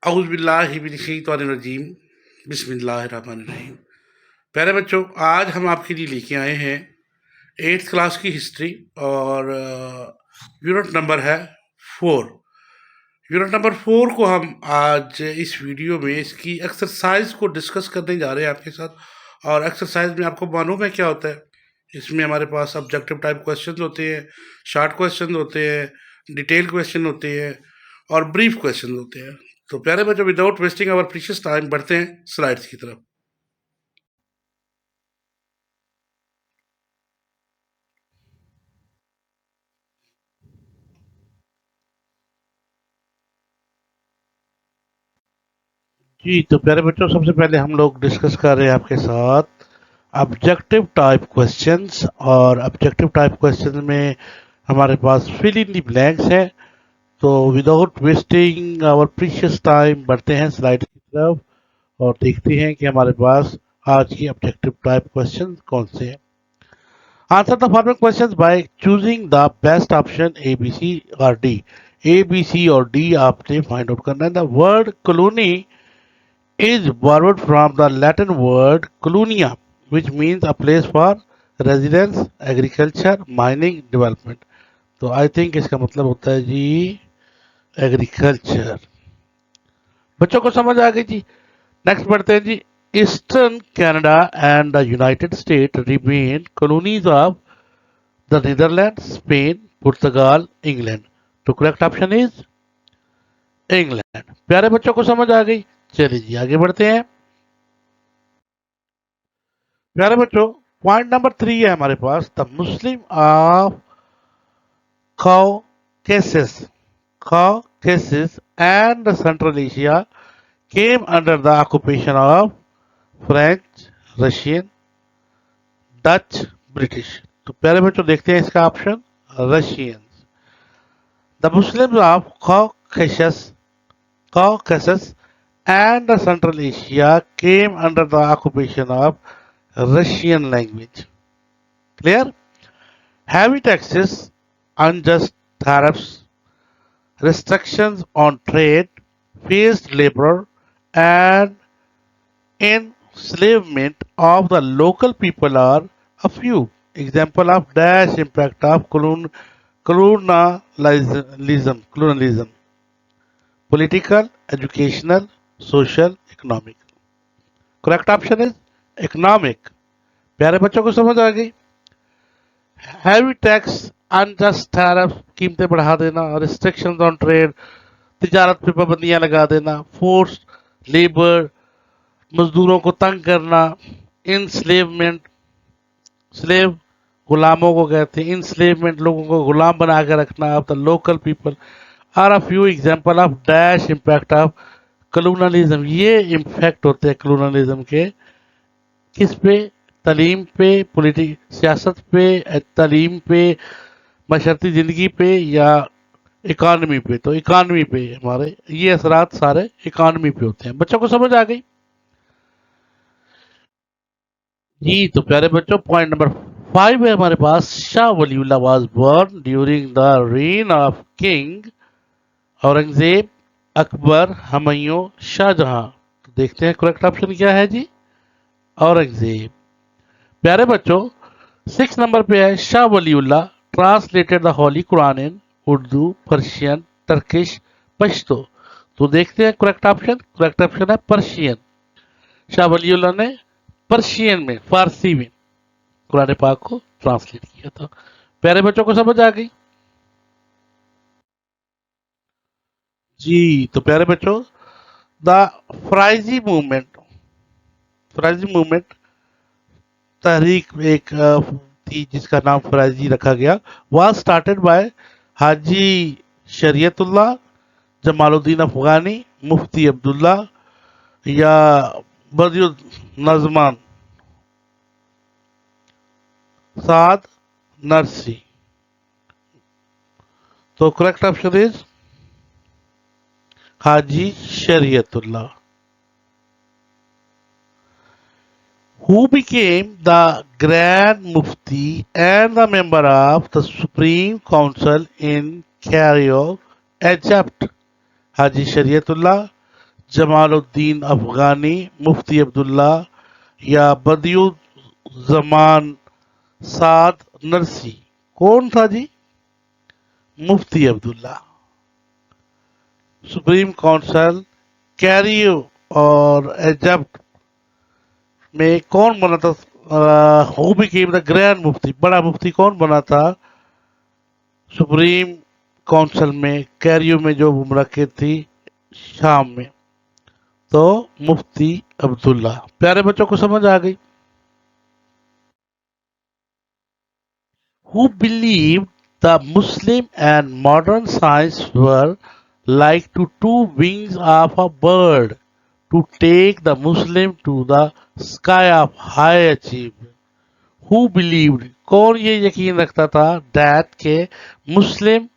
अऊज़ु बिल्लाहि मिनश्शैतानिर्रजीम बिस्मिल्लाहिर्रहमानिर्रहीम। प्यारे बच्चों, आज हम आपके लिए लेके आए हैं 8th क्लास की हिस्ट्री और यूनिट नंबर है 4। यूनिट नंबर 4 को हम आज इस वीडियो में इसकी एक्सरसाइज को डिस्कस करने जा रहे हैं आपके साथ। और एक्सरसाइज में आपको मालूम है क्या होता है? इसमें हमारे पास ऑब्जेक्टिव टाइप क्वेश्चन होते हैं, शॉर्ट क्वेश्चन होते हैं, डिटेल क्वेश्चन होते हैं और ब्रीफ क्वेश्चन होते हैं। तो प्यारे बच्चों, without wasting our precious time बढ़ते हैं स्लाइड्स की तरफ। जी तो प्यारे बच्चों, सबसे पहले हम लोग डिस्कस कर रहे हैं आपके साथ ऑब्जेक्टिव टाइप क्वेश्चंस। और ऑब्जेक्टिव टाइप क्वेश्चन में हमारे पास फिल इन दी ब्लैंक्स है। तो without wasting our precious time बढ़ते हैं स्लाइड की तरफ और देखते हैं कि हमारे पास आज की ऑब्जेक्टिव टाइप क्वेश्चन कौन से हैं। Answer the following questions by choosing the best option A B C और डी। ए बी सी और डी आपने फाइंड आउट करना है। The word colony is borrowed from the Latin word colonia, which means a place for residence, agriculture, mining, development. तो I think इसका मतलब होता है जी एग्रीकल्चर। बच्चों को समझ आ गई जी। नेक्स्ट बढ़ते हैं जी। Eastern Canada and the United State remain colonies of the Netherland, Spain, पुर्तगाल, इंग्लैंड। तो करेक्ट ऑप्शन इज इंग्लैंड। प्यारे बच्चों को समझ आ गई। चलिए जी आगे बढ़ते हैं। प्यारे बच्चों, पॉइंट नंबर 3 है हमारे पास। The Muslim of Caucasus, Caucasus and Central Asia came under the occupation of French, Russian, Dutch, British। तो प्यारे बच्चों देखते हैं इसका option Russians. The Muslims of Caucasus and Central Asia came under the occupation of Russian language. Clear? Heavy taxes, unjust tariffs, restrictions on trade, forced labor, and enslavement of the local people are a few example of dash impact of colonialism, political, educational, social, economic. Correct option is economic. प्यारे बच्चों को समझ आ गई। Heavy tax, unjust tariff, कीमतें बढ़ा देना, restrictions on trade, तिजारत पे पाबंदियां लगा देना, फोर्स लेबर, मजदूरों को तंग करना, इंस्लेवमेंट, स्लेव गुलामों को कहते हैं, इंस्लेवमेंट लोगों को गुलाम बना कर रखना of the local people are a few example of dash impact of colonialism. ये इम्पैक्ट होते हैं कलोनलिज्म के किस पे? तालीम पे, सियासत पे, तालीम पे, मशरती ज़िंदगी पे या इकानमी पे। तो इकानमी पे हमारे ये असरात सारे इकानमी पे होते हैं। बच्चों को समझ आ गई जी। तो प्यारे बच्चों, पॉइंट नंबर 5 है हमारे पास। Shah Waliullah was born during the reign of king Aurangzeb, Akbar, Humayun, Shahjahan. तो देखते हैं करेक्ट ऑप्शन क्या है जी, औरंगजेब। प्यारे बच्चों, 6 नंबर पे है Shah Waliullah translated the Holi Quran in Urdu, Persian, Turkish, Pashto. तो देखते हैं करेक्ट ऑप्शन। करेक्ट ऑप्शन है पर्शियन। शाह वलीउल्लाह ने पर्शियन में, फारसी में कुरान पाक को ट्रांसलेट किया था। प्यारे बच्चों को समझ आ गई जी। तो प्यारे बच्चों, the Faraizi movement, Faraizi movement तहरीक एक थी जिसका नाम फराजी रखा गया। Was started by Haji Shariatullah, Jamaluddin Afghani, Mufti Abdullah या बदियुल नजमान, साद नरसी। तो correct option is Haji Shariatullah, who became the Grand Mufti and the member of the Supreme Council in Cairo, Egypt. हाजी शरीयतुल्लाह जमाल उद्दीन अफगानी, मुफ्ती अब्दुल्ला या बदियुज़्ज़मान साद नरसी? कौन था जी? मुफ्ती अब्दुल्ला। सुप्रीम काउंसिल कैरियो और इजिप्ट में कौन बना था? हु बिकेम द ग्रैंड मुफ्ती? बड़ा मुफ्ती कौन बना था सुप्रीम काउंसिल में कैरियो में जो मुमलकत थी शाम में? तो मुफ्ती अब्दुल्ला। प्यारे बच्चों को समझ आ गई? Who believed the Muslim and modern science were like to two wings of a bird to take the Muslim to the sky of high achievement? Who believed? कौन ये यकीन रखता था that के मुस्लिम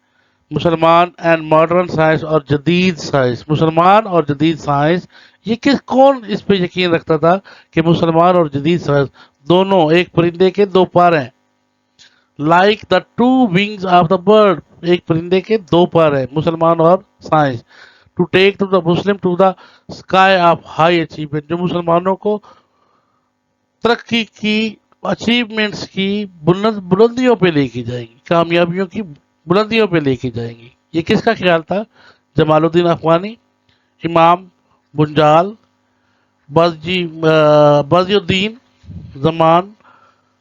मुसलमान एंड मॉडर्न साइंस और जदीद science, मुसलमान और जदीद साइंस, ये कौन इस पे यकीन रखता था कि मुसलमान और जदीद साइंस दोनों एक परिंदे के दो पर हैं? Like the two wings of the bird, एक परिंदे के दो पर है मुसलमान और science. To take to the Muslim to the sky of high achievement, जो मुसलमानों को तरक्की की, अचीवमेंट्स की बुलंदियों पे लेके जाएंगी, कामयाबियों की बुलंदियों पे लेके जाएंगी। ये किसका ख्याल था? जमालुद्दीन अफगानी, इमाम बुंजाल, बजियुद्दीन जमान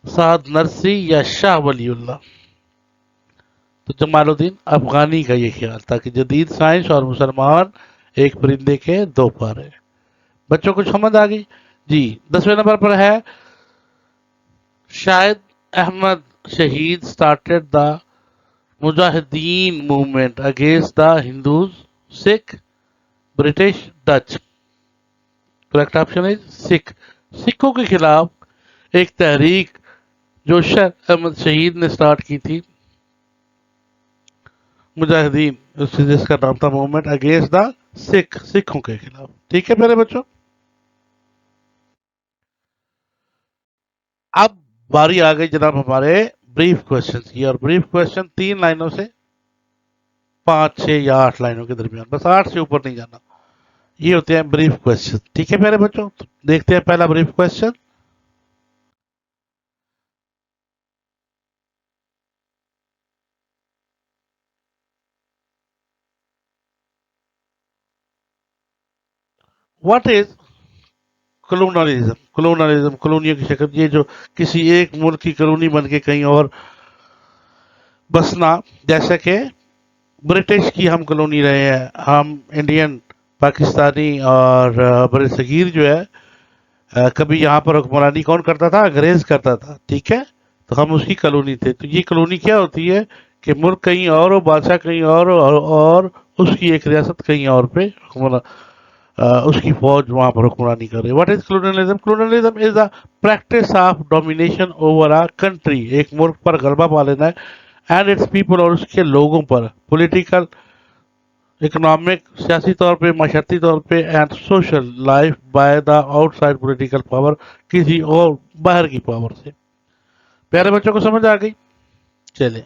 साद नरसी या शाह वलीउल्लाह? तो जमालुद्दीन अफगानी का ये ख्याल था कि जदीद साइंस और मुसलमान एक परिंदे के दो पर है। बच्चों को समझ आ गई जी? 10वें नंबर पर है शाहिद अहमद शहीद started the Mujahideen movement against the Hindus, Sikh, British, Dutch? Correct option is Sikh. सिखों के खिलाफ एक तहरीक जो शाहिद अहमद शहीद ने स्टार्ट की थी, मुजाहिदीन, जिसका नाम था मूवमेंट अगेंस्ट द सिख, सिखों के खिलाफ। ठीक है मेरे बच्चों, अब बारी आ गई जनाब हमारे ब्रीफ क्वेश्चन की। और ब्रीफ क्वेश्चन 3 लाइनों से 5, 6 या 8 लाइनों के दरमियान, बस 8 से ऊपर नहीं जाना, ये होते हैं ब्रीफ क्वेश्चन। ठीक है मेरे बच्चों, तो देखते हैं पहला brief question. What is colonialism? Colonialism, कॉलोनियों की शक्ल, ये जो किसी एक मुल्क की कॉलोनी बन के कहीं और बसना, जैसे कि ब्रिटिश की हम कॉलोनी रहे हैं, हम इंडियन, पाकिस्तानी और बड़े सगीर जो है, कभी यहाँ पर हुक्मरानी कौन करता था? अंग्रेज करता था। ठीक है, तो हम उसकी कॉलोनी थे। तो ये कॉलोनी क्या होती है कि मुल्क कहीं और हो, बादशाह कहीं और उसकी एक रियासत कहीं और पे उसकी फौज वहां पर हुक्मरानी कर रही है। What is colonialism? Colonialism is a practice of domination over a country, एक मुल्क पर गलबा पा लेना है, एंड इट्स पीपल, और उसके लोगों पर, पॉलिटिकल, इकोनॉमिक, सियासी तौर पे, माशरती तौर पे, and social life by the outside political power, किसी और बाहर की पावर से। प्यारे बच्चों को समझ आ गई? चले,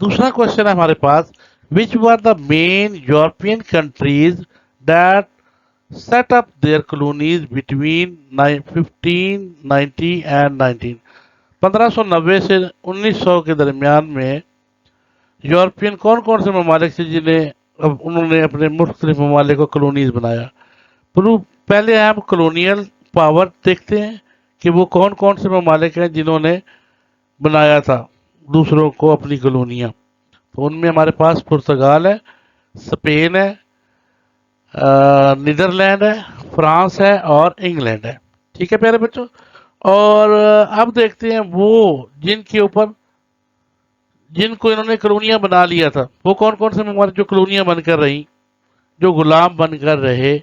दूसरा क्वेश्चन है हमारे पास। Which were the main European countries that set up their colonies between 1590 and 1590 से 1900 के दरमियान में यूरोपियन कौन कौन से ममालिक थे जिन्हें अब उन्होंने अपने मुख्तलिफ ममालिक को कॉलोनीज बनाया? पहले हम कॉलोनियल पावर देखते हैं कि वो कौन कौन से ममालिक हैं जिन्होंने बनाया था दूसरों को अपनी कॉलोनियाँ। तो उनमें हमारे पास पुर्तगाल है, स्पेन है, नीदरलैंड है, फ्रांस है और इंग्लैंड है। ठीक है प्यारे बच्चों, और अब देखते हैं वो जिनके ऊपर, जिनको इन्होंने कॉलोनियां बना लिया था, वो कौन कौन से ममालिक जो कॉलोनियां बनकर रही, जो गुलाम बनकर रहे,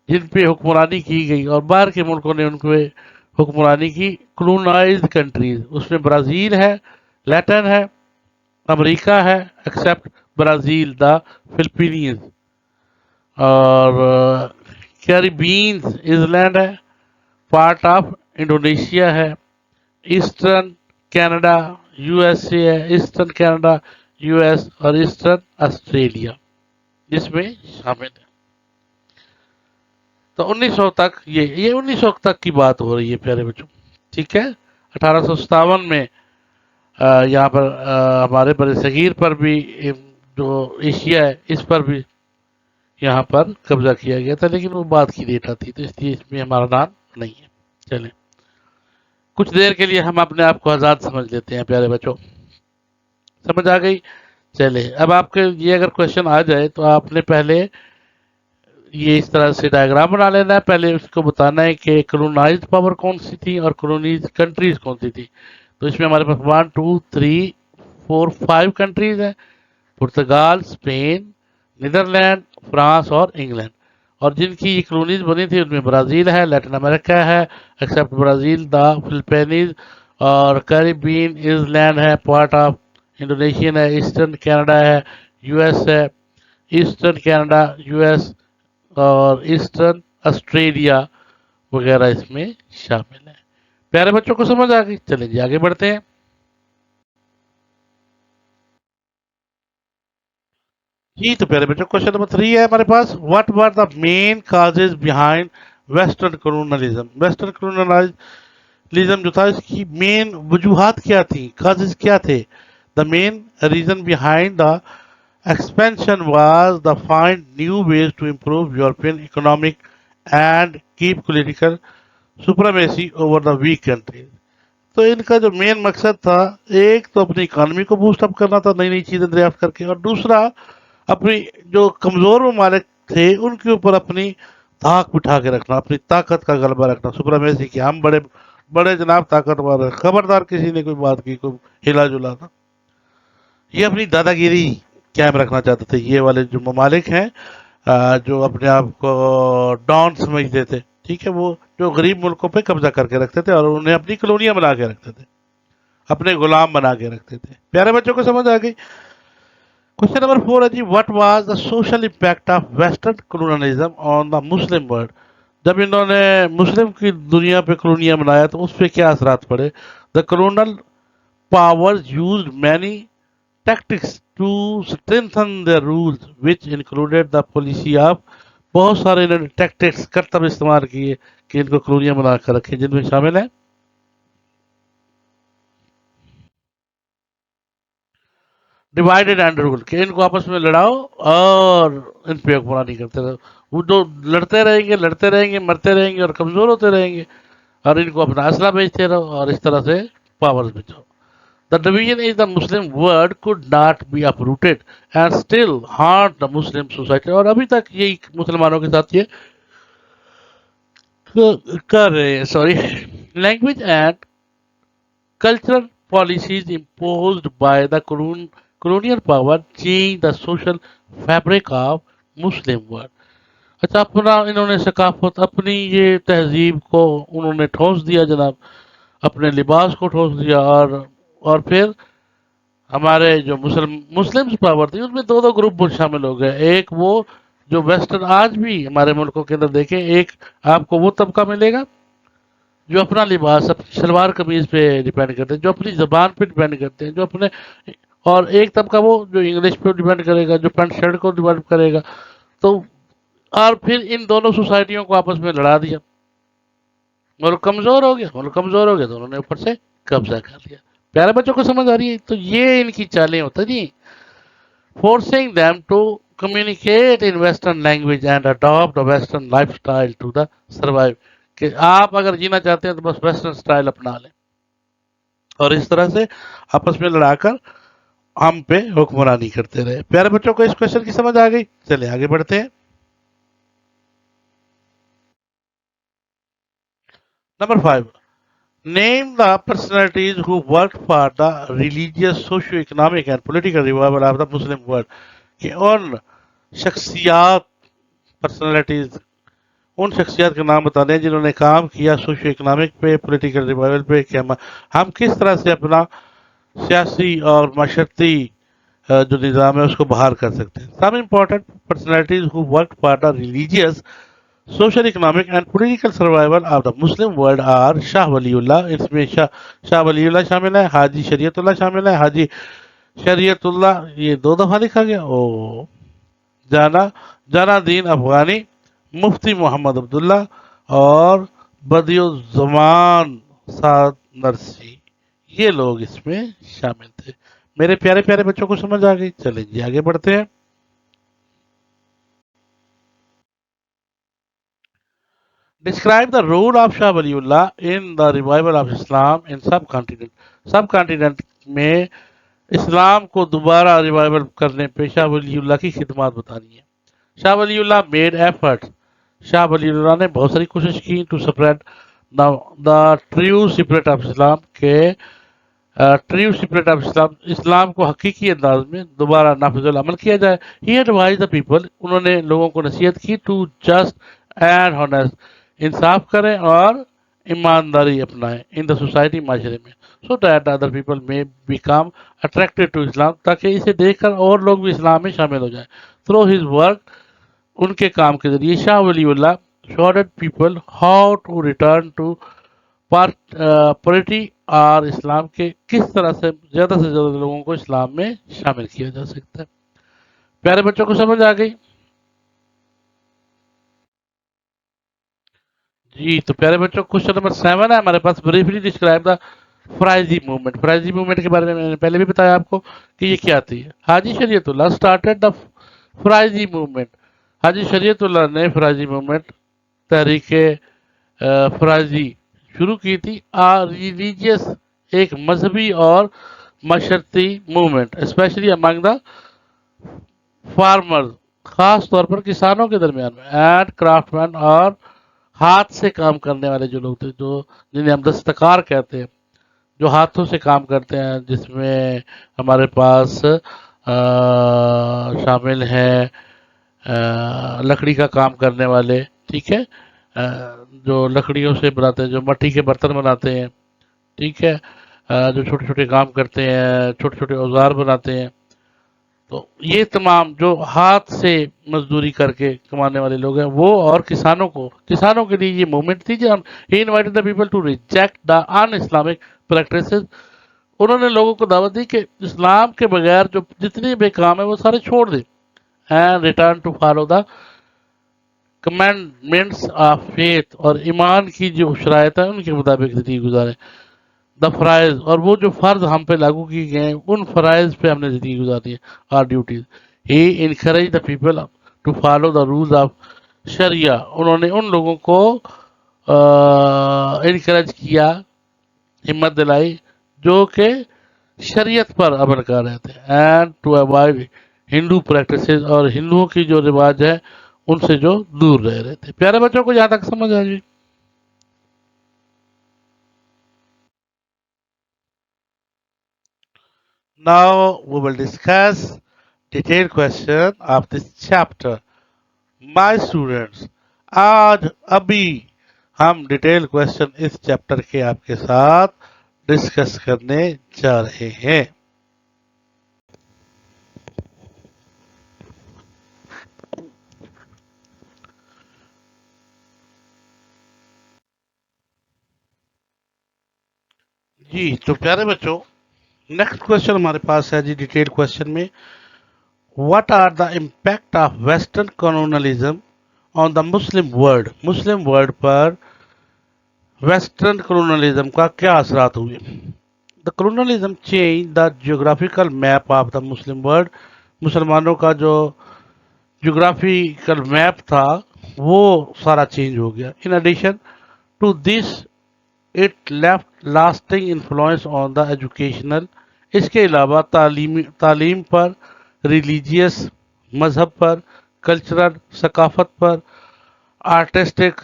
जिन पे हुक्मरानी की गई और बाहर के मुल्कों ने उनको हुक्मरानी की, कॉलोनाइज्ड कंट्रीज। उसमें ब्राजील है, लैटिन है, अमेरिका है, एक्सेप्ट ब्राजील, द फिलिपींस, और कैरिबीन्स आइलैंड है, पार्ट ऑफ इंडोनेशिया है, ईस्टर्न कनाडा यूएसए है, ईस्टर्न कनाडा یو ایس اور ایسٹرن آسٹریلیا جس میں شامل ہے. تو 1900 تک یہ 1900 تک کی بات ہو رہی ہے پیارے بچوں. ٹھیک ہے. 1857 میں یہاں پر ہمارے بر صغیر پر بھی جو ایشیا ہے اس پر بھی یہاں پر قبضہ کیا گیا تھا لیکن وہ بعد کی ڈیٹ آتی تو اس لیے اس میں ہمارا نام نہیں ہے. چلیں کچھ دیر کے لیے ہم اپنے آپ کو آزاد سمجھ لیتے ہیں پیارے بچوں. سمجھ آ گئی. چلے اب آپ کے یہ اگر کوشچن آ جائے تو آپ نے پہلے یہ اس طرح سے ڈائیگرام بنا لینا ہے. پہلے اس کو بتانا ہے کہ کولونائزڈ پاور کون سی تھی اور کولونیز کنٹریز کون سی تھی. تو اس میں ہمارے پاس 1 2 3 4 5 کنٹریز ہیں. پرتگال، اسپین، نیدرلینڈ، فرانس اور انگلینڈ. اور جن کی یہ کالونیز بنی تھی ان میں برازیل ہے، لیٹن امریکہ ہے ایکسیپٹ برازیل، دا فلپینز اور کیریبین ایز لینڈ ہے، پارٹ آف انڈونیشین ہے، ایسٹرن کینیڈا ہے، یو ایس ہے، ایسٹرن کینیڈا، یو ایس اور ایسٹرن آسٹریلیا وغیرہ اس میں شامل ہیں. پیارے بچوں کو سمجھ آ گئی. چلیں جی آگے بڑھتے ہیں. جی تو پیارے بچوں کوشچن نمبر 3 ہے ہمارے پاس. What were the main causes behind western colonialism. Western colonialism جو تھا اس کی مین وجوہات کیا تھیں، کازز کیا تھے. The main reason behind the expansion was the find new ways to improve European economic and keep political supremacy over the weak countries. تو ان کا جو مین مقصد تھا ایک تو اپنی اکانومی کو بوسٹ اپ کرنا تھا نئی نئی چیزیں دریافت کر کے، اور دوسرا اپنی جو کمزور ممالک تھے ان کے اوپر اپنی دھاک بٹھا کے رکھنا، اپنی طاقت کا غلبہ رکھنا، سپریمیسی کی ہم بڑے بڑے جناب طاقتور ہیں، خبردار کسی نے کوئی بات کی کوئی ہلا جلا تھا. یہ اپنی دادا گیری قائم رکھنا چاہتے تھے یہ والے جو ممالک ہیں جو اپنے آپ کو ڈان سمجھتے تھے. ٹھیک ہے. وہ جو غریب ملکوں پہ قبضہ کر کے رکھتے تھے اور انہیں اپنی کالونیاں بنا کے رکھتے تھے، اپنے غلام بنا کے رکھتے تھے. پیارے بچوں کو سمجھ آ گئی. کوشچن نمبر 4 ہے جی. What was the social impact of western colonialism on the Muslim world. جب انہوں نے مسلم کی دنیا پہ کالونیاں بنایا تو اس پہ کیا اثرات پڑے. دا کولونل powers used many tactics to strengthen their rules which included the policy of. بہت سارے انہوں نے ٹیکٹکس کرتب استعمال کیے کہ ان کو کالونیاں بنا کر رکھیں جن میں شامل ہیں ڈیوائڈیڈ اینڈ رول کہ ان کو آپس میں لڑاؤ اور ان پہ حکمرانی کرتے رہو. وہ جو لڑتے رہیں گے مرتے رہیں گے اور کمزور ہوتے رہیں گے اور ان کو اپنا اسلحہ بیچتے رہو اور اس طرح سے پاور بچاؤ. The division is the Muslim world could not be uprooted and still haunt the Muslim society. اور ابھی تک یہی مسلمانوں کے ساتھ یہ کر رہے ہیں. Sorry. Language and cultural policies imposed by the colonial power change the social fabric of Muslim world. اچھا اپنا انہوں نے ثقافت اپنی یہ تہذیب کو انہوں نے ٹھونس دیا جناب، اپنے لباس کو ٹھونس دیا اور پھر ہمارے جو مسلم پاور تھی اس میں دو دو گروپ شامل ہو گئے. ایک وہ جو ویسٹرن آج بھی ہمارے ملکوں کے اندر دیکھیں، ایک آپ کو وہ طبقہ ملے گا جو اپنا لباس اپنی شلوار قمیض پہ ڈیپینڈ کرتے ہیں، جو اپنی زبان پہ ڈیپینڈ کرتے ہیں، جو اپنے، اور ایک طبقہ وہ جو انگلش پہ ڈیپینڈ کرے گا، جو پینٹ شرٹ کو ڈیپینڈ کرے گا. تو اور پھر ان دونوں سوسائٹیوں کو آپس میں لڑا دیا. ملک کمزور ہو گیا تو انہوں نے اوپر سے قبضہ کر لیا. پیارے بچوں کو سمجھ آ رہی ہے. تو یہ ان کی چالیں ہوتا جی. forcing them to communicate in Western language and adopt a Western lifestyle to the survive. کہ آپ اگر جینا چاہتے ہیں تو بس ویسٹرن سٹائل اپنا لیں اور اس طرح سے آپس میں لڑا کر ہم پہ حکمرانی کرتے رہے. پیارے بچوں کو اس کوشچن کی سمجھ آ گئی. چلے آگے بڑھتے ہیں. Number 5. Name the personalities who worked for the religious, socio-economic and political revival of the Muslim world. کہ ان شخصیات پرسنالٹیز ان شخصیات کے نام بتانے ہیں جنہوں نے کام کیا سوشو اکنامک پہ، پولیٹیکل ریوائول پہ، کہ ہم کس طرح سے اپنا سیاسی اور معاشرتی جو نظام ہے اس کو بحال کر سکتے ہیں. Some important personalities who work for the religious social economic and political survival of the Muslim world are Shah Waliullah. اس میں شاہ ولی اللہ شامل ہے، حاجی شریعت اللہ شامل ہے، حاجی शरीयतुल्लाह ये 2 दफा लिखा गया। ओ जाना जाना दीन अफगानी, मुफ्ती मोहम्मद अब्दुल्ला और बदियुज़्ज़मान साद नरसी, ये लोग इसमें शामिल थे। मेरे प्यारे प्यारे बच्चों को समझ आ गई? चलिए जी आगे बढ़ते हैं। Describe the role of Shah Waliullah in the revival of Islam in subcontinent. सब कॉन्टिनेंट में इस्लाम को दोबारा रिवाइवल करने पे शाह वलीउल्लाह की खिदमत बतानी है। शाह वलीउल्लाह मेड एफर्ट, शाह वलीउल्लाह ने बहुत सारी कोशिश की to spread the true secret of Islam के true secret of Islam, Islam को हकीकी अंदाज में दोबारा नाफिजुल अमल किया जाए। ही एडवाइज द पीपल, उन्होंने लोगों को नसीहत की टू जस्ट एंड हॉनेस्ट, इंसाफ करें और ईमानदारी अपनाएं इन द सोसाइटी, माशरे में, सो दैट अदर पीपल में बिकम अट्रैक्टेड टू इस्लाम, ताकि इसे देखकर और लोग भी इस्लाम में शामिल हो जाएं। थ्रू हिज वर्क, उनके काम के जरिए Shah Waliullah showed people how to return to polity और इस्लाम के किस तरह से ज्यादा लोगों को इस्लाम में शामिल किया जा सकता है। प्यारे बच्चों को समझ आ गई? जी तो प्यारे बच्चों क्वेश्चन नंबर 7 है हमारे पास। Briefly describe the Faraizi movement. Faraizi movement के बारे में मैंने पहले भी बताया आपको कि ये क्या थी। हाजी शरीयतुल्लाह स्टार्टेड द फराइजी मूवमेंट। हाजी शरीयतुल्लाह ने फराइजी मूवमेंट, तहरीक फराइजी शुरू की थी। रिलीजियस, एक मजहबी और मशरती movement, specially among the farmers, खास तौर पर किसानों के दरमियान में, एंड क्राफ्टमैन, और हाथ से काम करने वाले जो लोग थे, जो जिन्हें हम दस्तकार कहते हैं, जो हाथों से काम करते हैं, जिसमें हमारे पास शामिल है लकड़ी का काम करने वाले, ठीक है, जो लकड़ियों से बनाते हैं, जो मट्टी के बर्तन बनाते हैं, ठीक है, जो छोटे छोटे काम करते हैं, छोटे छोटे औजार बनाते हैं। तो ये तमाम जो हाथ से मजदूरी करके कमाने वाले लोग हैं वो, और किसानों के लिए ये मूवमेंट थी जब he invited the people to reject the un Islamic practices. उन्होंने लोगों को दावत दी कि इस्लाम के बगैर जो जितने भी काम है वो सारे छोड़ दें, and return to follow the commandments of faith, और ईमान की जो शरायत है उनके मुताबिक जिंदगी गुजारें। द फराइज, और वो जो फर्ज हम पे लागू किए गए हैं उन फराइज पे हमने जिंदगी गुजारी है, are duties. He encourage the people to follow the rules of sharia. उन्होंने उन लोगों को इनकरेज किया, हिम्मत दिलाई, जो कि शरीयत पर अमल कर रहे थे, and to avoid Hindu practices, और हिंदुओं की जो रिवाज है उनसे जो दूर रह रहे थे। प्यारे बच्चों को यहाँ तक समझ आ गई? Now we will discuss detailed question of this chapter. My students, आज अभी हम डिटेल क्वेश्चन इस चैप्टर के आपके साथ डिस्कस करने जा रहे हैं। जी तो प्यारे बच्चों, नेक्स्ट क्वेश्चन हमारे पास है जी डिटेल क्वेश्चन में, what are the impact of western colonialism on the Muslim world. Muslim world पर वेस्टर्न कॉलोनलिज्म का क्या असरात हुए। The colonialism change the geographical map of the Muslim world. मुसलमानों का जो जियोग्राफिकल मैप था वो सारा चेंज हो गया। In addition to this it left lasting influence on the educational. इसके अलावा तालीम पर, रिलीजियस मजहब पर, कल्चरल सकाफत पर, आर्टिस्टिक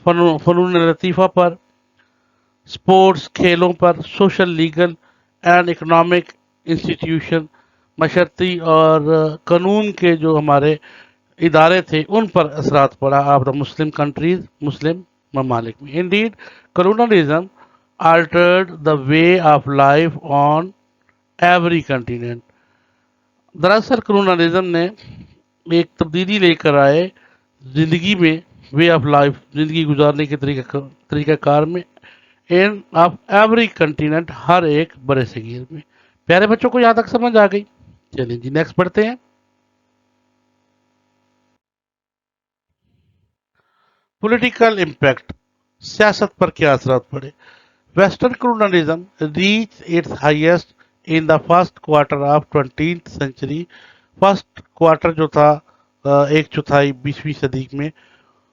फनून लतीफ़ा पर, स्पोर्ट्स खेलों पर, social legal and economic institution, मशरती और कानून के जो हमारे इदारे थे उन पर असरात पड़ा ऑफ द मुस्लिम कंट्रीज, मुस्लिम ममालिक में। Indeed colonialism altered the way of life on every continent। दरअसल कॉलोनलिज्म ने एक तब्दीली लेकर आए जिंदगी में, वे ऑफ लाइफ, जिंदगी गुजारने के तरीका कार में, इन ऑफ एवरी कंटिनेंट, हर एक बड़े सगीर में। प्यारे बच्चों को यहाँ तक समझ आ गई? चलिए जी नेक्स्ट पढ़ते हैं। पॉलिटिकल इम्पैक्ट, सियासत पर क्या असरात पड़े। Western colonialism reached its highest in the first quarter of 20th century। First quarter जो था एक चौथाई 20वीं सदी में,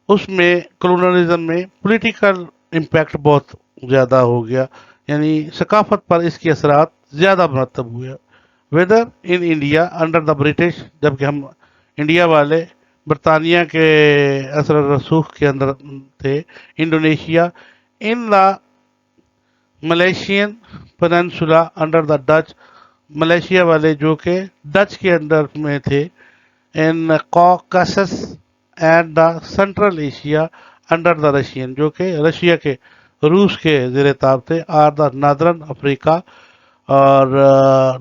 उसमें कलोनलिज्म में पॉलिटिकल इम्पैक्ट बहुत ज़्यादा हो गया, यानी सकाफत पर इसके असरात ज़्यादा मरतब हुए। Whether in India under the British, जबकि हम इंडिया वाले बरतानिया के असर रसूख के अंदर थे। Indonesia, in the Malaysian peninsula under the Dutch, Malaysia वाले जो कि डच के अंडर में थे। In Caucasus and the central Asia under the Russian, जो कि रशिया के रूस के जेर ताब थे। आर द नादरन अफ्रीका, और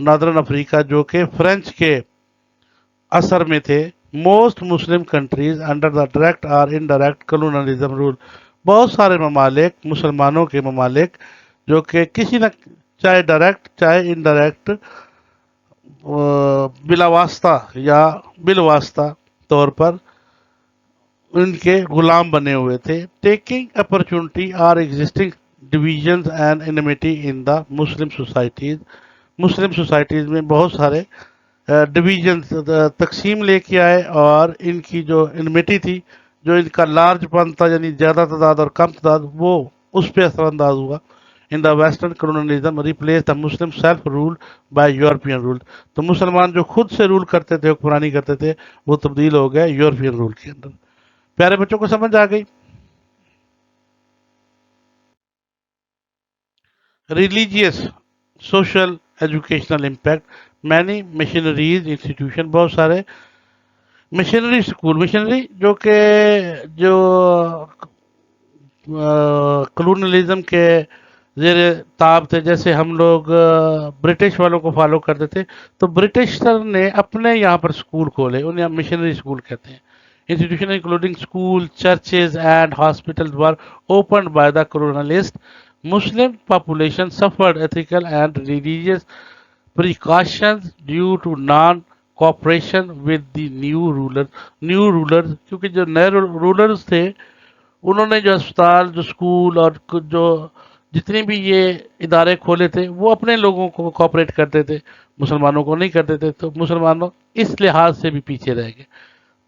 नादरन अफ्रीका जो कि फ्रेंच के असर में थे। Most Muslim countries under the direct और इनडायरेक्ट कलोनलिज्म रूल, बहुत सारे ममालिक मुसलमानों के ममालिक जो कि किसी न, चाहे डायरेक्ट चाहे इनडायरेक्ट, बिलावास्ता या बिलवास्ता तौर पर उनके गुलाम बने हुए थे। Taking opportunity are existing divisions and enmity in the Muslim societies, Muslim societies में बहुत सारे डिवीजन तकसीम लेके आए, और इनकी जो इनमिटी थी, जो इनका लार्जपन था यानी ज़्यादा तादाद और कम तादाद, वो उस पर असरअंदाज हुआ। In the western colonialism replace the Muslim self rule by European rule, तो मुसलमान जो खुद से रूल करते थे, हुक्मरानी करते थे, वो तब्दील हो गए यूरोपियन रूल के अंदर। प्यारे बच्चों को समझ आ गई? Religious, social, educational impact, many missionaries institution, बहुत सारे मिशनरी स्कूल, मिशनरी जो कि जो कलोनलिज्म के जेर ताब थे। जैसे हम लोग ब्रिटिश वालों को फॉलो करते थे, तो ब्रिटिशर ने अपने यहाँ पर स्कूल खोले, उन्हें हम मिशनरी स्कूल कहते हैं। Institution including school, churches and hospitals were opened by the colonialist। Muslim population suffered ethical and religious precautions due to non-cooperation with the new ruler, new rulers, क्योंकि जो नए रूलर्स थे, उन्होंने जो अस्पताल, जो स्कूल और जो जितने भी ये इदारे खोले थे, वो अपने लोगों को कॉपरेट करते थे, मुसलमानों को नहीं करते थे, तो मुसलमानों इस लिहाज से भी पीछे रह गए।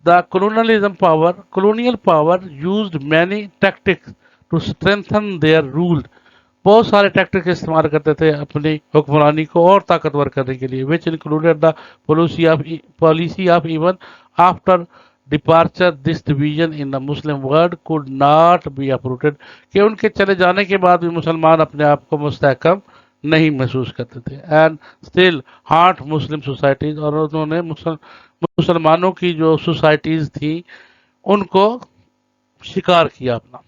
The colonial power used many tactics to strengthen their rule। बहुत सारे टैक्टिक इस्तेमाल करते थे अपनी हुक्मरानी को और ताकतवर करने के लिए। Which included the policy of even after departure this division in the Muslim world could not be uprooted, कि उनके चले जाने के बाद भी मुसलमान अपने आप को मुस्तहकम नहीं महसूस करते थे। And still heart Muslim societies, और उन्होंने मुसलमानों की जो सोसाइटीज थी उनको शिकार किया अपना।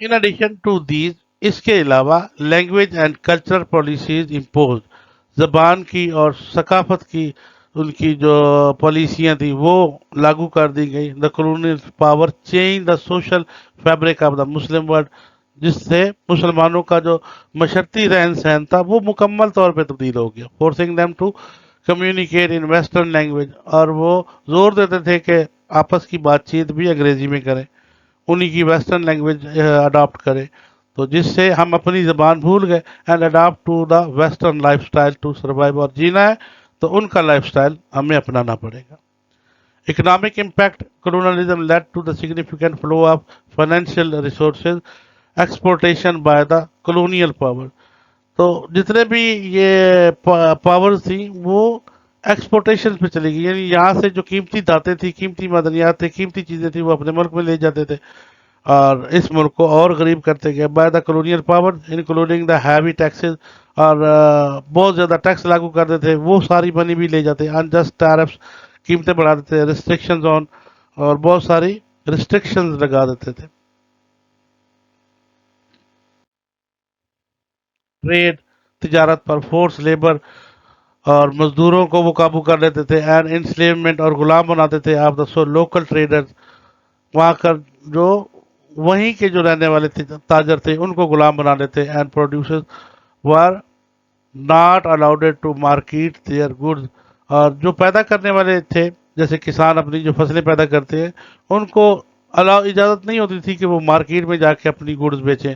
इन एडिशन टू दीज, इसके अलावा language and cultural policies impose, जबान की और सकाफत की उनकी जो पॉलिसियाँ थी वो लागू कर दी गई। The colonial power change the social fabric of the Muslim world, जिससे मुसलमानों का जो मशरती रहन सहन था वो मुकम्मल तौर पे तब्दील हो गया। Forcing them to communicate in western language, और वो जोर देते थे कि आपस की बातचीत भी अंग्रेजी में करें, उन्हीं की वेस्टर्न लैंग्वेज अडॉप्ट करें, तो जिससे हम अपनी ज़बान भूल गए। And adopt to the western lifestyle to survive, और जीना है तो उनका लाइफस्टाइल हमें अपनाना पड़ेगा। Economic impact, colonialism led to the significant flow of financial resources exportation by the colonial power। तो जितने भी ये पावर्स थी वो एक्सपोर्टेशन पे चली गई, यानी यहाँ से जो कीमती धातें थी, कीमती मदनियात थे, कीमती चीज़ें थी, वो अपने मुल्क में ले जाते थे और इस मुल्क को और गरीब करते गए। By the colonial power including the heavy taxes, और बहुत ज़्यादा टैक्स लागू कर देते थे, वो सारी मनी भी ले जाते। अनजस्ट टैरिफ्स, कीमतें बढ़ा देते, रिस्ट्रिक्शंस ऑन, और बहुत सारी रिस्ट्रिक्शंस लगा देते थे। ट्रेड, तिजारत पर, फोर्स लेबर और मजदूरों को वो काबू कर लेते थे। एंड इंस्लेवमेंट, और गुलाम बनाते थे आप दसो लोकल ट्रेडर्स, वहाँ का जो वहीं के जो रहने वाले थे ताजर थे उनको गुलाम बना लेते and producers were not allowed to market their goods. और जो पैदा करने वाले थे जैसे किसान अपनी जो फसलें पैदा करते हैं उनको अलाउ इजाज़त नहीं होती थी कि वो मार्केट में जाके अपनी गुड्स बेचें,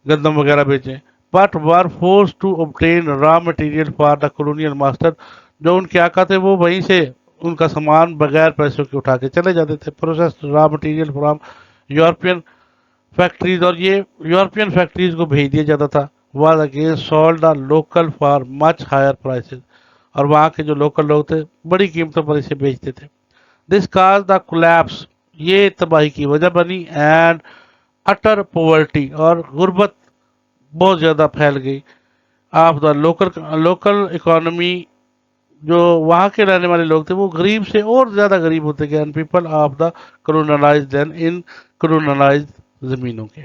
गंदम वगैरह बेचें। But were force to obtain raw material for the colonial master. जो उनके आका थे वो वहीं से उनका सामान बगैर पैसों के उठा के चले जाते थे। Process raw material from European factories, और ये यूरोपियन फैक्ट्रीज को भेज दिया जाता था। Was again sold the local for much higher prices, और वहाँ के जो लोकल लोग थे बड़ी कीमतों पर इसे बेचते थे। दिस काज द कोलैप्स, ये तबाही की वजह बनी, एंड अटर पॉवर्टी, और गुर्बत बहुत ज़्यादा फैल गई। Of the local local economy, जो वहाँ के रहने वाले लोग थे वो गरीब से और ज़्यादा गरीब होते गए। And people of the colonized then in colonized ज़मीनों के।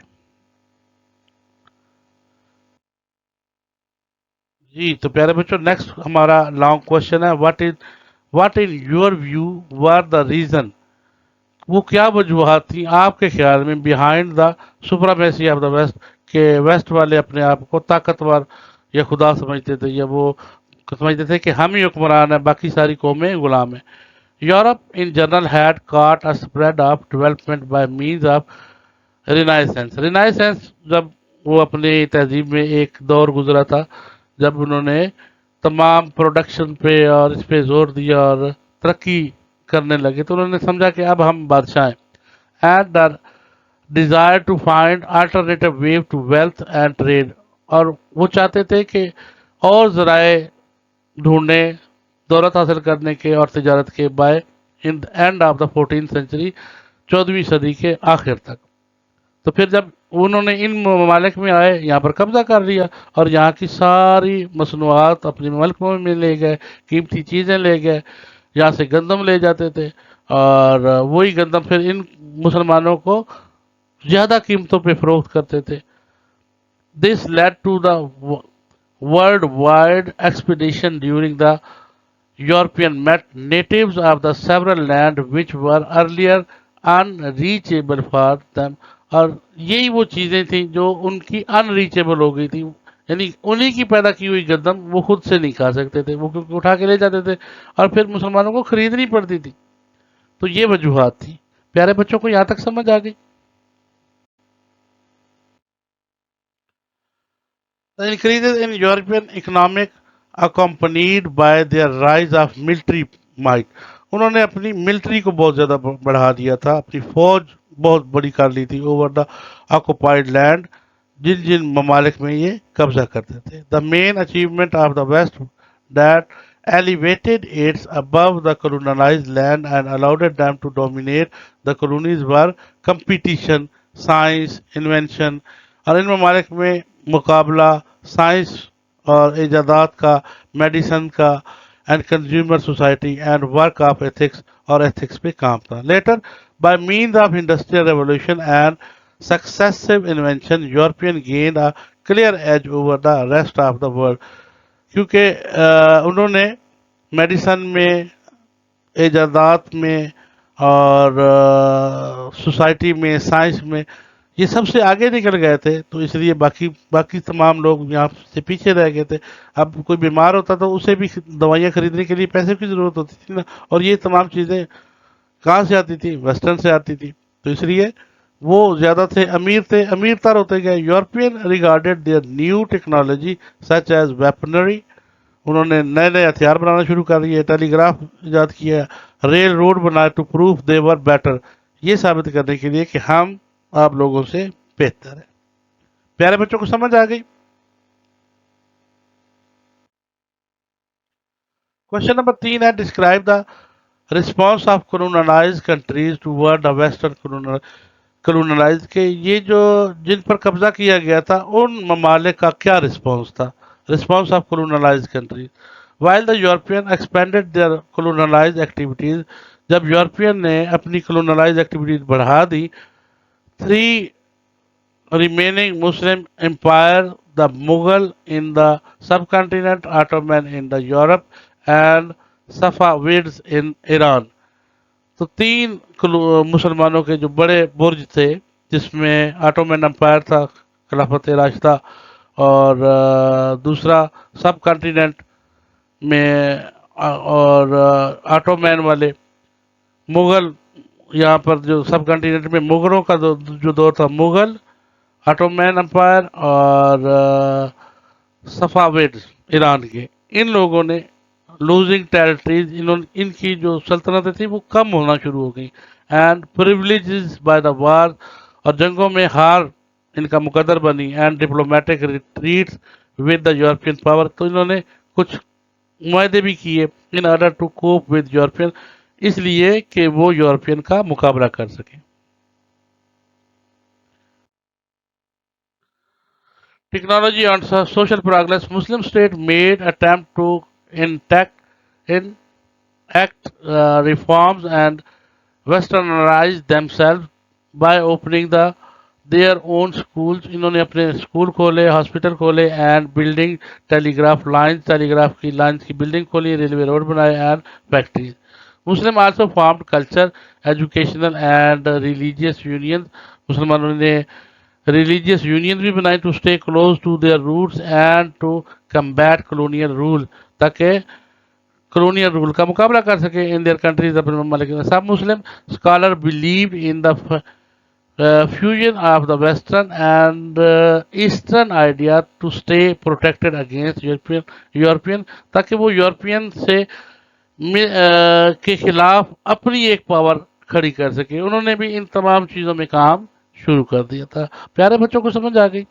जी तो प्यारे बच्चों, नेक्स्ट हमारा लॉन्ग क्वेश्चन है, what in your view were the reason, वो क्या वजूहत थी आपके ख्याल में behind the supremacy of the west, के वेस्ट वाले अपने आप को ताकतवर या खुदा समझते थे, या वो समझते थे कि हम ही हुक्मरान हैं, बाकी सारी कौमें गुलाम हैं। Europe in general had caught a spread of development by means of renaissance. Renaissance जब वो अपने तहजीब में एक दौर गुजरा था जब उन्होंने तमाम प्रोडक्शन पे और इस पे जोर दिया और तरक्की करने लगे, तो उन्होंने समझा कि अब हम बादशाह हैं। And the desire to find alternative way to wealth and trade, और वो चाहते थे कि और जराए ढूंढने दौलत हासिल करने के और तजारत के, by in the end of the 14th century, 14वीं सदी के आखिर तक। तो फिर जब उन्होंने इन ममालिक में आए, यहाँ पर कब्जा कर लिया और यहाँ की सारी मसनूआत अपने मल्क में ले गए, कीमती चीज़ें ले गए, यहाँ से गंदम ले जाते थे और वही गंदम फिर इन मुसलमानों को ज़्यादा कीमतों पे फरोख्त करते थे। This led to the world wide expedition during the European met natives of the several land which were earlier unreachable for them। और यही वो चीज़ें थी जो उनकी अनरीचेबल हो गई थी, यानी उन्हीं की पैदा की हुई गंदम वो खुद से नहीं खा सकते थे, वो क्योंकि उठा के ले जाते थे और फिर मुसलमानों को खरीदनी पड़ती थी। तो ये वजूहत थी। प्यारे बच्चों को यहाँ तक समझ आ गई। The increases in European economic accompanied by their rise of military might। उन्होंने अपनी मिलिट्री को बहुत ज़्यादा बढ़ा दिया था, अपनी फौज बहुत बड़ी कर ली थी ओवर द ऑक्युपाइड लैंड, जिन जिन ममालिक में ये कब्जा करते थे। The main achievement of the west that elevated its above the colonized land and allowed them to dominate the colonies were competition, science, invention। और इन ममालिक में मुकाबला साइंस और ईजादात का, मेडिसन का, and consumer society and work of ethics, और ethics पे काम था। Later by means of industrial revolution and successive invention European gain a clear edge over the rest of the world. क्योंकि उन्होंने मेडिसन में, ईजादात में और सोसाइटी में, साइंस में ये सबसे आगे निकल गए थे, तो इसलिए बाकी बाकी तमाम लोग यहाँ से पीछे रह गए थे। अब कोई बीमार होता तो उसे भी दवाइयाँ खरीदने के लिए पैसे की ज़रूरत होती थी ना, और ये तमाम चीज़ें कहाँ से आती थी? वेस्टर्न से आती थी। तो इसलिए वो ज़्यादा थे, अमीर तर होते गए। European regarded their new technology such as weaponry, उन्होंने नए नए हथियार बनाना शुरू कर दिए, टेलीग्राफ इजाद किया, रेल रोड बनाए to proof they were better, ये साबित करने के लिए कि हम आप लोगों से बेहतर है। प्यारे बच्चों को समझ आ गई। क्वेश्चन नंबर 3 है, describe the response of colonised countries toward the western colonise, के ये जो जिन पर कब्जा किया गया था उन ममालिक का क्या रिस्पॉन्स था? Response of colonised countries while the European expanded their colonised activities, जब यूरोपियन ने अपनी कॉलोनाइज्ड एक्टिविटीज बढ़ा दी, three remaining Muslim empire, the Mughal in the subcontinent, Ottoman in the Europe, and Safavids in Iran। तो तीन मुसलमानों के जो बड़े बुर्ज थे جس میں آٹومین امپائر تھا، خلافت راشدہ، اور دوسرا سب کانٹیننٹ میں اور آٹومین والے مغل، یہاں پر جو سب کانٹیننٹ میں مغلوں کا جو دور تھا، مغل، آٹومین امپائر اور صفاویڈ ایران کے، ان لوگوں نے لوزنگ ٹیریٹریز، ان کی جو سلطنتیں تھیں وہ کم ہونا شروع ہو گئی، and privileges by the war, اور جنگوں میں ہار ان کا مقدر بنی، and diplomatic retreats with the European power, تو انہوں نے کچھ معاہدے بھی کیے in order to cope with European, اس لیے کہ وہ یورپین کا مقابلہ کر سکیں۔ Technology and social progress, Muslim state made attempt to intact in act reforms and westernize themselves by opening their own schools، انہوں نے اپنے اسکول کھولے، ہاسپٹل کھولے، اینڈ بلڈنگ ٹیلیگراف کی لائنز کی بلڈنگ کھولی، ریلوے روڈ بنائے، and factories. Muslim also formed culture, educational and religious union, مسلمانوں نے ریلیجیس یونین بھی بنائی to stay close to their roots and to combat colonial rule, تاکہ کولونیل رول کا مقابلہ کر سکے ان دیئر کنٹریز، اپنے ممالک میں۔ سب Muslim scholar believe in the fusion of the western and eastern idea to stay protected against European، تاکہ وہ یورپین سے کے خلاف اپنی ایک پاور کھڑی کر سکے۔ انہوں نے بھی ان تمام چیزوں میں کام شروع کر دیا تھا۔ پیارے بچوں کو سمجھ آ گئی؟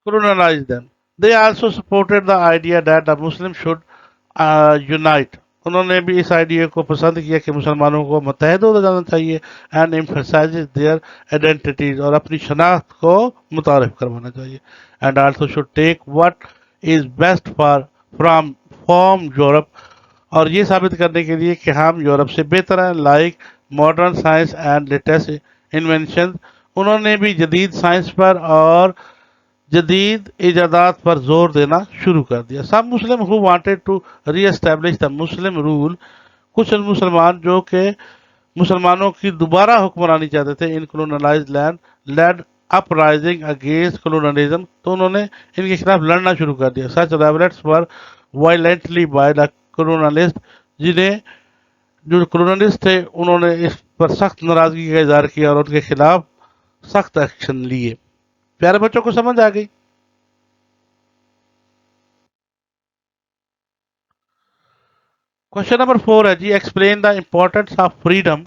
colonize them. They also supported the idea that the Muslims should unite. انہوں نے بھی اس آئیڈیا کو پسند کیا کہ مسلمانوں کو متحد ہو جانا چاہیے، اینڈ emphasizes their identities، اور اپنی شناخت کو متعارف کروانا چاہیے، and also should take what is best from Europe، اور یہ ثابت کرنے کے لیے کہ ہم یورپ سے بہتر ہیں، like modern science and latest invention, انہوں نے بھی جدید سائنس پر اور جدید ایجادات پر زور دینا شروع کر دیا۔ سب مسلم who wanted to re-establish the Muslim rule، کچھ مسلمان جو کہ مسلمانوں کی دوبارہ حکمرانی چاہتے تھے ان colonized land، led uprising against colonialism، تو انہوں نے ان کے خلاف لڑنا شروع کر دیا۔ such rebels were violently by the colonialists، جنہیں جو colonialist تھے انہوں نے اس پر سخت ناراضگی کا اظہار کیا اور ان کے خلاف سخت ایکشن لیے۔ پیارے بچوں کو سمجھ آ گئی؟ کوشچن نمبر 4 ہے جی، explain the importance of freedom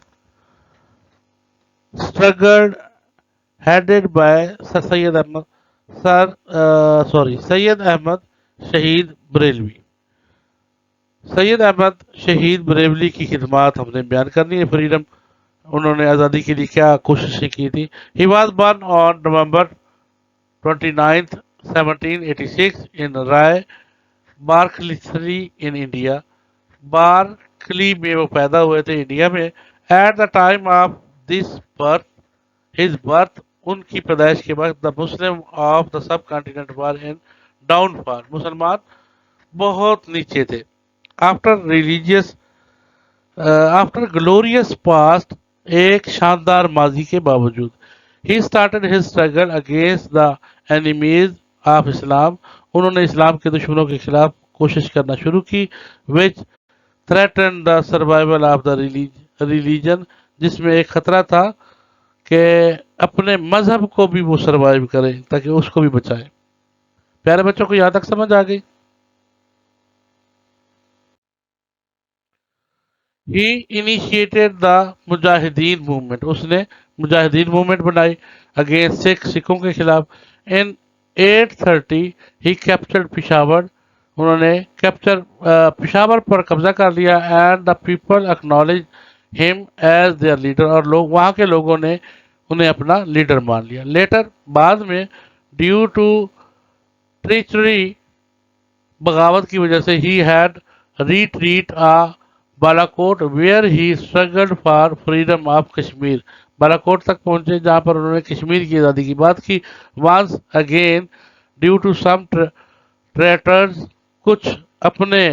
struggle headed by Syed Ahmad Shaheed Barelvi. سید احمد شہید بریلوی کی خدمات ہم نے بیان کرنی ہے۔ فریڈم، انہوں نے آزادی کے لیے کیا کوششیں کی تھی۔ He was born on November 29th 1786 in Rae Bareli in India, Bareli میں وہ پیدا ہوئے تھے انڈیا میں۔ At the time of this birth, his birth, ان کی پیدائش کے وقت، the Muslim of the subcontinent were in downfall فال، مسلمان بہت نیچے تھے۔ After religious after glorious past, ایک شاندار ماضی کے باوجود، he started his struggle against the enemies of اسلام، انہوں نے اسلام کے دشمنوں کے خلاف کوشش کرنا شروع کی، which threaten the survival of the religion, جس میں ایک خطرہ تھا کہ اپنے مذہب کو بھی وہ سروائیو کرے، تاکہ اس کو بھی بچائے۔ پیارے بچوں کو یہاں تک سمجھ آ گئی؟ ہی انیشیٹڈ دا مجاہدین موومنٹ، اس نے مجاہدین موومنٹ بنائی اگینسٹ سکھوں کے خلاف۔ ان 830 ہی کیپچرڈ پشاور، انہوں نے پشاور پر قبضہ کر لیا، اینڈ دا پیپل اکنالج ہم ایز دیئر لیڈر، اور وہاں کے لوگوں نے انہیں اپنا لیڈر مان لیا۔ لیٹر، بعد میں، ڈیو ٹو ٹریچری، بغاوت کی وجہ سے، he had retreat Balakot where he struggled for freedom of Kashmir, Balakot تک پہنچے جہاں پر انہوں نے کشمیر کی آزادی کی بات کی۔ Once again due to some traitors, کچھ اپنے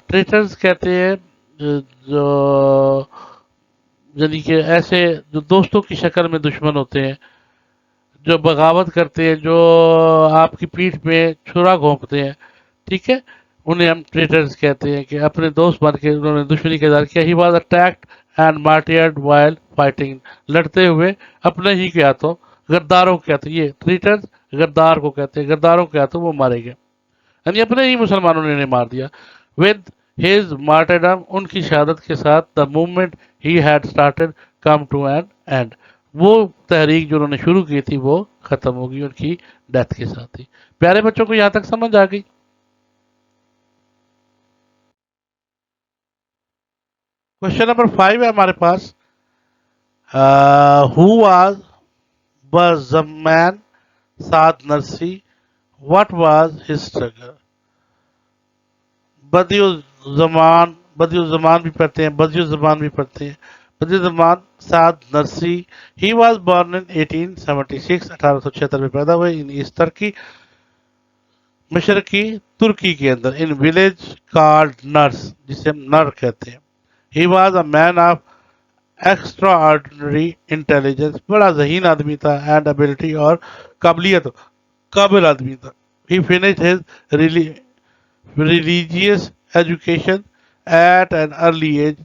ٹریٹرز کہتے ہیں जो यानी कि ऐसे जो दोस्तों की शक्ल में दुश्मन होते हैं, जो बगावत करते हैं, जो आपकी पीठ पे छुरा घोंपते हैं, ठीक है, उन्हें हम ट्रेटर्स कहते हैं कि अपने दोस्त बन के उन्होंने दुश्मनी का इजहार किया। He was attacked and मार्टियर्ड while fighting, लड़ते हुए अपने ही के हाथों, गद्दारों के हाथों, ये ट्रेटर्स गद्दार को कहते हैं, गद्दारों के हाथों वो मारे गए, यानी अपने ही मुसलमानों ने इन्हें मार दिया। विद हिज मार्टरडम, उनकी शहादत के साथ, the movement he had started come to an end, वो तहरीक जो उन्होंने शुरू की थी वो खत्म होगी उनकी डेथ के साथ ही। प्यारे बच्चों को यहां तक समझ आ गई? क्वेश्चन नंबर 5 है हमारे पास। Who was Badiuzzaman Said Nursi, what was his struggle? Badiuzzaman, Badiuzzaman भी पढ़ते हैं, बदियुज़्ज़मान भी पढ़ते हैं, Badiuzzaman Said Nursi, he was born in 1876, 1876 में पैदा हुए, इन ईस्ट टर्की, मशरकी तुर्की के अंदर, इन विलेज कॉल्ड नर्स, जिसे हम नर कहते हैं। He was a man of extra ordinary intelligence, बड़ा जहीन आदमी था, एंड एबिलिटी, और काबिलियत, काबिल आदमी था। He finish his religious education at an early age,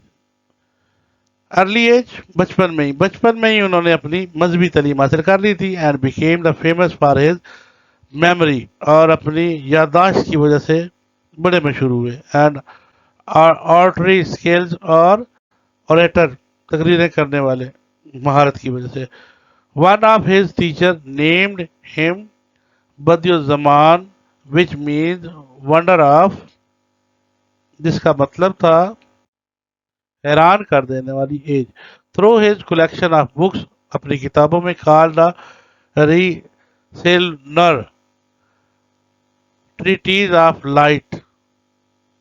बचपन में ही उन्होंने अपनी मजहबी तालीम हासिल कर ली थी, and became the famous for his memory, और अपनी याददाश्त की वजह से बड़े मशहूर हुए, एंड ऑर्टरी स्किल्स, और ऑरेटर, तकरीरें करने वाले महारत की वजह से। One of his teacher named him Badiuzzaman, which means wonder of, जिसका मतलब था हैरान कर देने वाली age. Through his collection of books, अपनी किताबों में, कॉल्ड द री सेलनर ट्रीटीज ऑफ लाइट,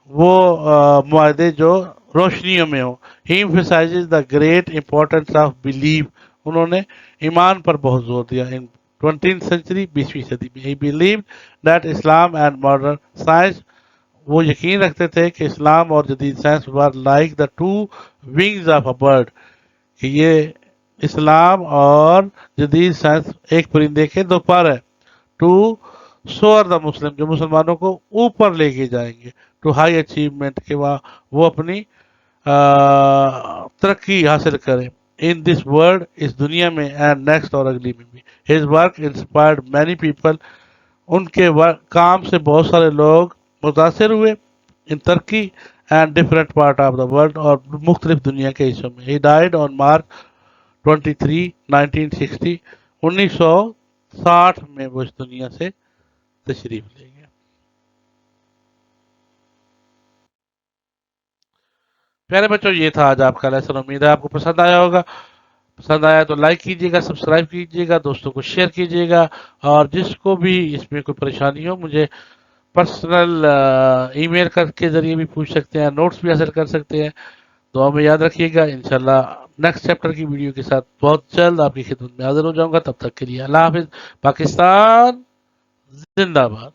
वो मुआहदे जो रोशनियों में हो। ही emphasizes the great importance of believe, उन्होंने ईमान पर बहुत जोर दिया। इन 20th सेंचुरी, 20वीं सदी में, ही believe that Islam and modern science, वो यकीन रखते थे कि इस्लाम और जदीद science were like the two wings of a bird, कि ये इस्लाम और जदीद साइंस एक परिंदे के दो पर है। टू सोअर द मुस्लिम, जो मुसलमानों को ऊपर लेके जाएंगे, टू हाई अचीवमेंट, के वहाँ वो अपनी तरक्की हासिल करें, इन दिस वर्ल्ड, इस दुनिया में, एंड नेक्स्ट, और अगली में भी। His work inspired many people, उनके काम से बहुत सारे लोग मुतासर हुए, इन तरक्की, and different part of the world, और मुख्तलिफ दुनिया के हिस्सों में। ही डाइड ऑन मार्च 23, 1960, 1960 में वो इस दुनिया से तशरीफ ले गए। प्यारे बच्चों, ये था आज आपका लेसन, उम्मीद है आपको पसंद आया होगा। पसंद आया तो लाइक कीजिएगा, सब्सक्राइब कीजिएगा, दोस्तों को शेयर कीजिएगा, और जिसको भी इसमें कोई परेशानी हो मुझे पर्सनल ईमेल के जरिए भी पूछ सकते हैं, नोट्स भी हासिल कर सकते हैं। दुआ में याद रखिएगा, इंशाल्लाह नेक्स्ट चैप्टर की वीडियो के साथ बहुत जल्द आपकी खिदमत में हाजिर हो जाऊंगा। तब तक के लिए अल्लाह हाफिज। पाकिस्तान जिंदाबाद।